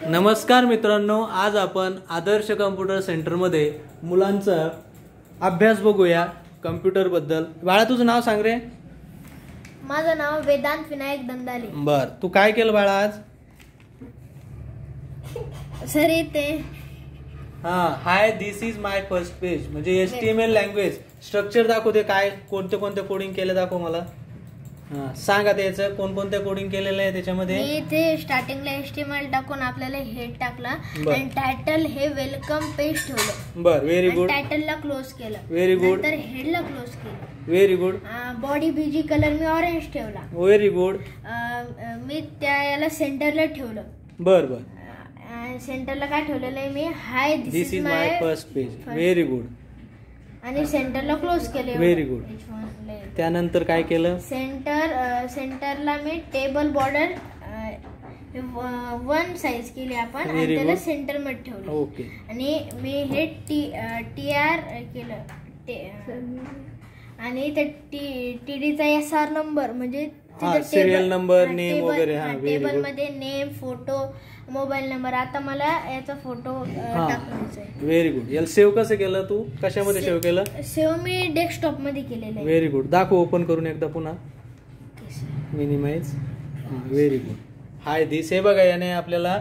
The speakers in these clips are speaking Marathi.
नमस्कार मित्रांनो, आज आपण आदर्श कम्प्युटर सेंटरमध्ये मुलांचा अभ्यास बघूया कम्प्युटर बद्दल। बाळा तुझं नाव सांग रे। माझं नाव वेदांत विनायक दंदाले। बर, तू काय केलं बाळा आज? सर ते हाय this is my first page म्हणजे HTML लँग्वेज स्ट्रक्चर दाखवते। काय कोणते कोणते कोडिंग केले दाखव मला। सांगा त्याचं कोणकोणते कोडिंग केलेलं आहे त्याच्यामध्ये। मी इथे स्टार्टिंगला HTML टाकून आपल्याला हेड टाकला आणि टायटल हे वेलकम पेज ठेवलं। बर, व्हेरी गुड। टायटलला क्लोज केलं, व्हेरी गुड। नंतर हेडला क्लोज केलं, very good. Body BG colour मी ऑरेंज ठेवला, व्हेरी गुड। मी त्याला सेंटरला ठेवलं। बर बर, सेंटरला काय ठेवलेलं आहे मी, hi this is my first page. Very good. आणि सेंटरला क्लोज केले। Very good. त्यानंतर काय केलं? सेंटरला मी टेबल बॉर्डर 1 साइज केली आपण आणि त्याला सेंटर मध्ये ठेवलं। ओके। आणि मी हे TR केलं आणि त्या TD चा SR नंबर म्हणजे सिरियल नंबर, नेम वगैरे। टेबल मध्ये नेम, फोटो, मोबाईल नंबर। आता मला याचा फोटो टाकायचा आहे। Very good. याला सेव्ह कसं केलं तू? कशामध्ये सेव्ह केलं? सेव्ह मी डेस्कटॉप मध्ये केलेलं आहे। Very good. दाखव ओपन करून एकदा पुन्हा। Minimize. Very good. Hi this हे बघा, याने आपल्याला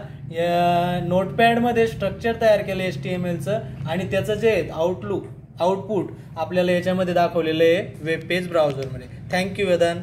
नोटपॅड मध्ये स्ट्रक्चर तयार केलं HTML चं आणि त्याचं जे आउटपुट आपल्याला याच्यामध्ये दाखवलेलं आहे वेब पेज ब्राउझर मध्ये। थँक्यू वेदांत।